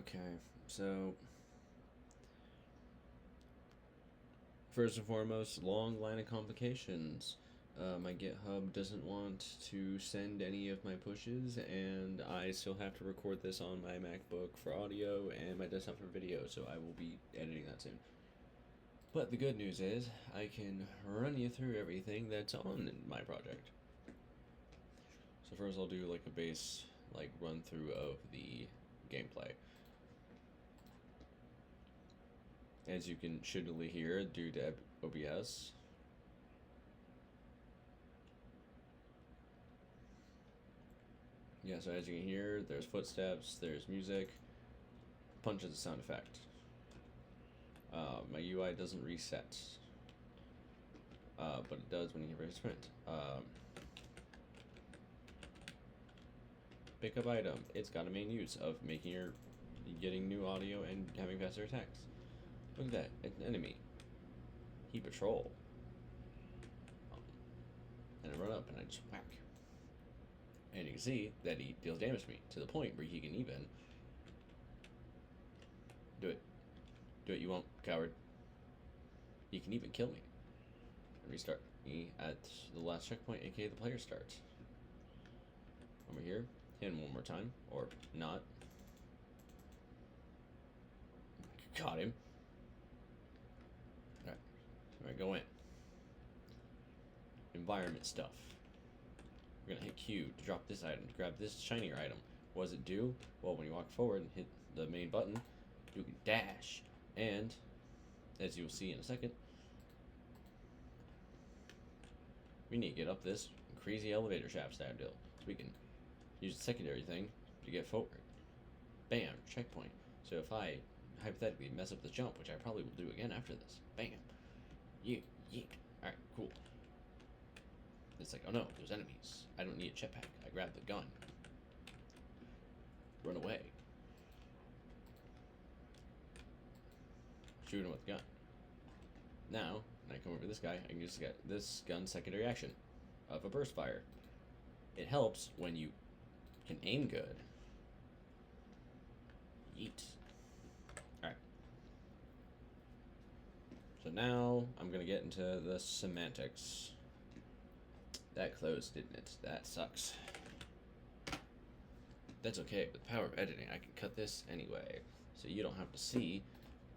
Okay, so first and foremost, long line of complications. My GitHub doesn't want to send any of my pushes, and I still have to record this on my MacBook for audio and my desktop for video, so I will be editing that soon. But the good news is, I can run you through everything that's on my project. So first I'll do like a base run through of the gameplay. As you can shittily hear due to OBS. Yeah, so as you can hear, there's footsteps, there's music, punch is a sound effect. My UI doesn't reset, but it does when you hit sprint. Pick up item. It's got a main use of getting new audio and having faster attacks. Look at that, an enemy. He patrol. And I run up and I just whack. And you can see that he deals damage to me to the point where he can even do it. Do it, you won't, coward. He can even kill me. And restart me at the last checkpoint, aka the player starts. Over here, hit him one more time, or not. Got him. Alright, go in. Environment stuff. We're gonna hit Q to drop this item, to grab this shinier item. What does it do? Well, when you walk forward and hit the main button, you can dash. And, as you'll see in a second, we need to get up this crazy elevator shaft style deal. So we can use the secondary thing to get forward. Bam, checkpoint. So if I hypothetically mess up the jump, which I probably will do again after this, bam, yeet. Alright, cool. It's like, oh no, there's enemies. I don't need a jetpack. I grab the gun. Run away. Shoot him with the gun. Now, when I come over to this guy, I can just get this gun's secondary action of a burst fire. It helps when you can aim good. Yeet. Alright. So now, I'm gonna get into the semantics. That closed, didn't it? That sucks. That's okay, with the power of editing, I can cut this anyway, so you don't have to see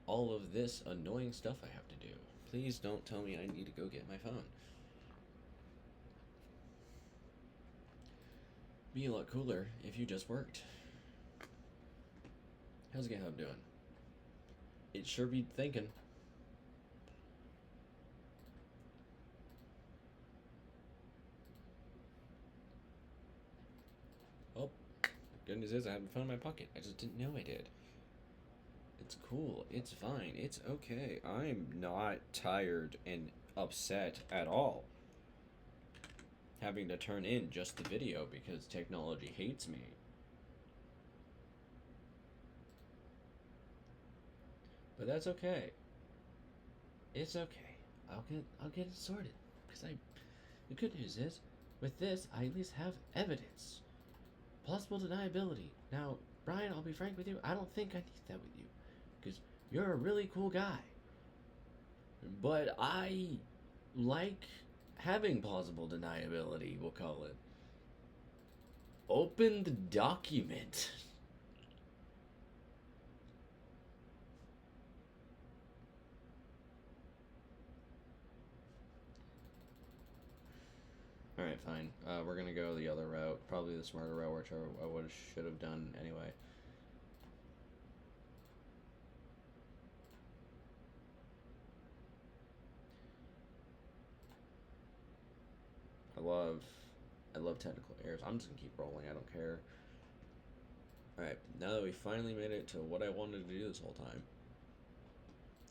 all of this annoying stuff I have to do. Please don't tell me I need to go get my phone. Be a lot cooler if you just worked. How's GitHub doing? It sure be thinking. Oh, good news is I have my phone in my pocket. I just didn't know I did. It's cool. It's fine. It's okay. I'm not tired and upset at all having to turn in just the video because technology hates me. But that's okay. It's okay. I'll get it sorted. The good news is, with this, I at least have evidence. Plausible deniability. Now, Brian, I'll be frank with you, I don't think I need that with you. Because you're a really cool guy. But I like having plausible deniability, we'll call it. Open the document. Alright, fine. We're gonna go the other route. Probably the smarter route, which I should have done anyway. I love technical errors. I'm just gonna keep rolling, I don't care. Alright, now that we finally made it to what I wanted to do this whole time.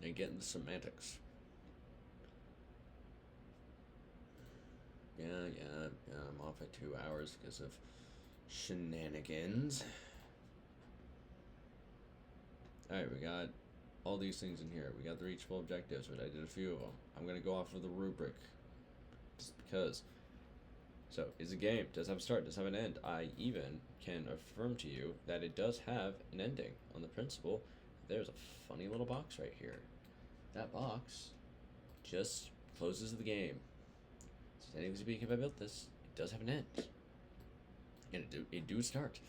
And get into semantics. Yeah, I'm off at 2 hours because of shenanigans. Alright, we got all these things in here. We got the reachable objectives, which I did a few of them. I'm gonna go off of the rubric. Just because So, is a game, does have a start, does have an end. I even can affirm to you that it does have an ending on the principle. There's a funny little box right here. That box just closes the game. So, technically speaking, if I built this, it does have an end. And it do start.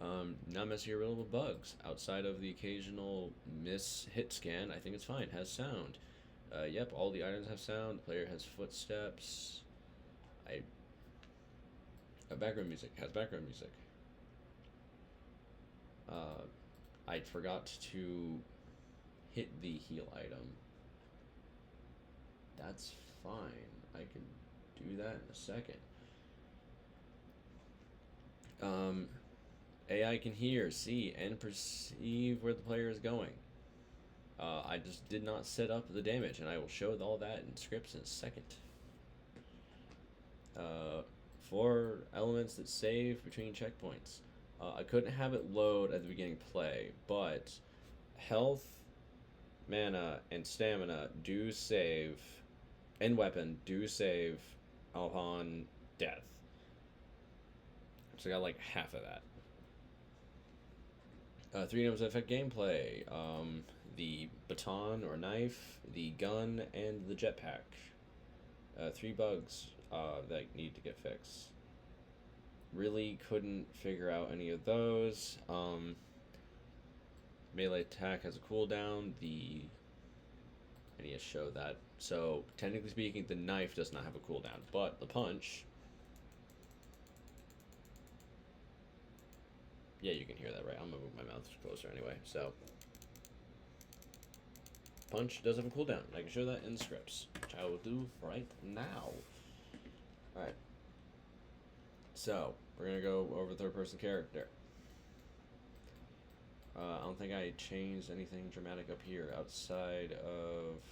Not messing around with bugs. Outside of the occasional miss hit scan, I think it's fine. Has sound. Yep, all the items have sound. The player has footsteps. Background music. Has background music. I forgot to hit the heal item. That's fine. I can do that in a second. AI can hear, see, and perceive where the player is going. I just did not set up the damage, and I will show all that in scripts in a second. 4 elements that save between checkpoints. I couldn't have it load at the beginning of play, but health, mana, and stamina do save, and weapon do save upon death. So I got like half of that. 3 items that affect gameplay. The baton or knife, the gun, and the jetpack. 3 bugs that need to get fixed. Really couldn't figure out any of those. Melee attack has a cooldown. I need to show that. So, technically speaking, the knife does not have a cooldown, but the punch... Yeah, you can hear that, right? I'm gonna move my mouth closer anyway. So, punch does have a cooldown. I can show that in the scripts, which I will do right now. Alright. So, we're gonna go over third-person character. I don't think I changed anything dramatic up here outside of...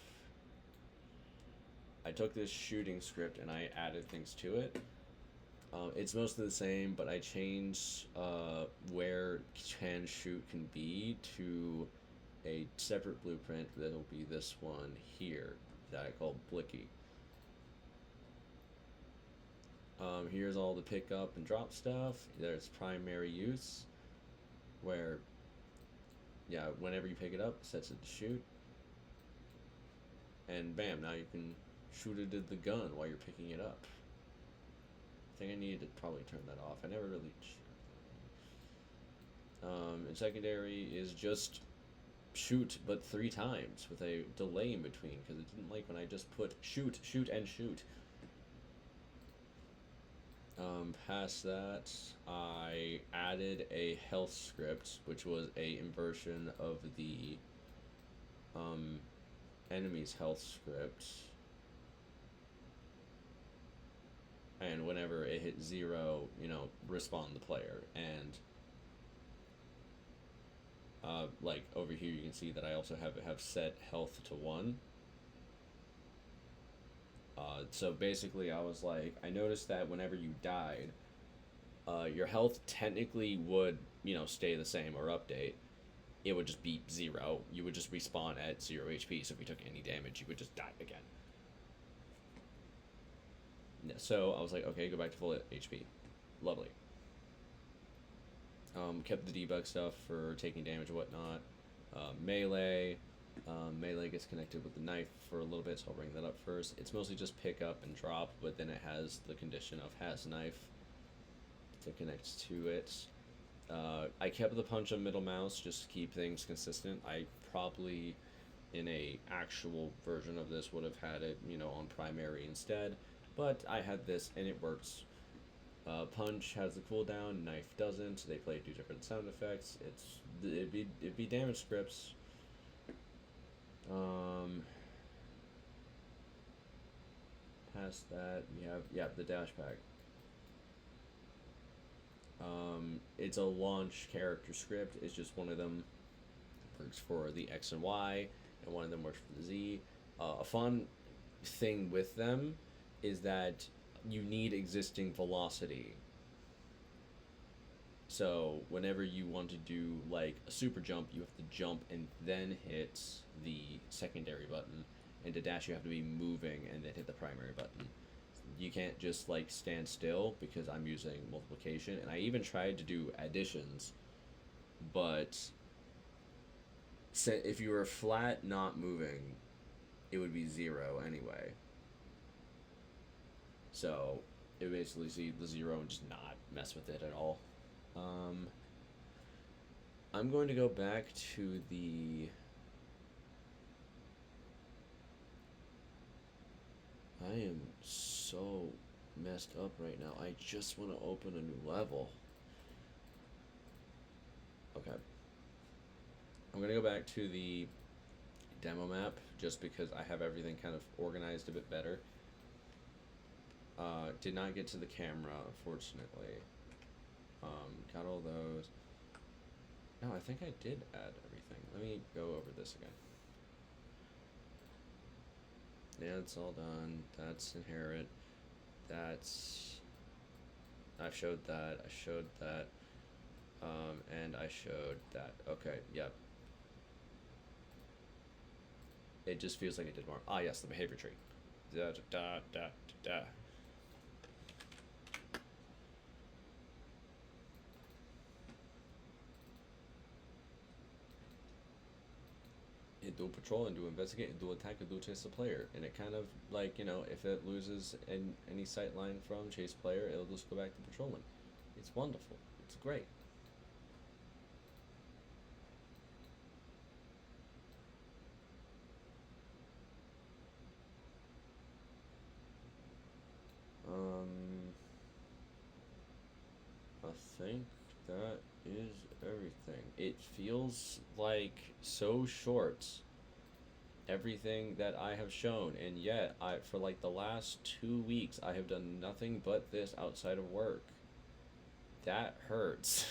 I took this shooting script and I added things to it. It's mostly the same, but I changed where can shoot can be to a separate blueprint that'll be this one here that I call Blicky. Here's all the pick up and drop stuff. There's primary use, where, yeah, whenever you pick it up, it sets it to shoot. And bam, now you can shoot it at the gun while you're picking it up. I think I need to probably turn that off. I never really... and secondary is just shoot, but 3 times with a delay in between, because it didn't like when I just put shoot, shoot, and shoot. Past that, I added a health script, which was a inversion of the enemy's health script. And whenever it hit 0, respawn the player. And like over here, you can see that I also have set health to 1. So basically, I was like, I noticed that whenever you died, your health technically would, stay the same or update. It would just be 0. You would just respawn at 0 HP. So if you took any damage, you would just die again. So I was like, okay, go back to full HP. Lovely. Kept the debug stuff for taking damage and whatnot. Melee. Melee gets connected with the knife for a little bit, so I'll bring that up first. It's mostly just pick up and drop, but then it has the condition of has knife to connect to it. I kept the punch on middle mouse just to keep things consistent. I probably, in a actual version of this, would have had it, on primary instead, but I had this and it works. Punch has the cooldown, knife doesn't. They play 2 different sound effects. It'd be damage scripts. Past that, we have the dash pack. It's a launch character script. It's just one of them works for the X and Y, and one of them works for the Z. A fun thing with them is that you need existing velocity. So whenever you want to do like a super jump, you have to jump and then hit the secondary button, and to dash you have to be moving and then hit the primary button. you can't just like stand still because I'm using multiplication, and I even tried to do additions, but if you were flat not moving, it would be 0 anyway. So it would basically see the 0 and just not mess with it at all. Um, I'm going to go back to the. I am so messed up right now. I just want to open a new level. Okay. I'm going to go back to the demo map just because I have everything kind of organized a bit better. Did not get to the camera, unfortunately. Got all those. No, I think I did add everything. Let me go over this again. Yeah, it's all done. That's inherit. That's. I showed that. I showed that. And I showed that. Okay, yep. It just feels like it did more. Ah, yes, the behavior tree. Da da da da da. It do patrol and do investigate and do attack and do chase the player. And it kind of like, if it loses any sight line from chase player, it'll just go back to patrolling. It's wonderful. It's great. I think that is everything. It feels like so short, everything that I have shown, and yet for like the last 2 weeks I have done nothing but this outside of work. That hurts.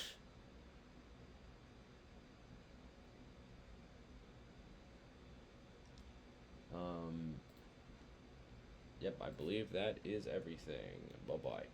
um, yep, I believe that is everything. Bye bye.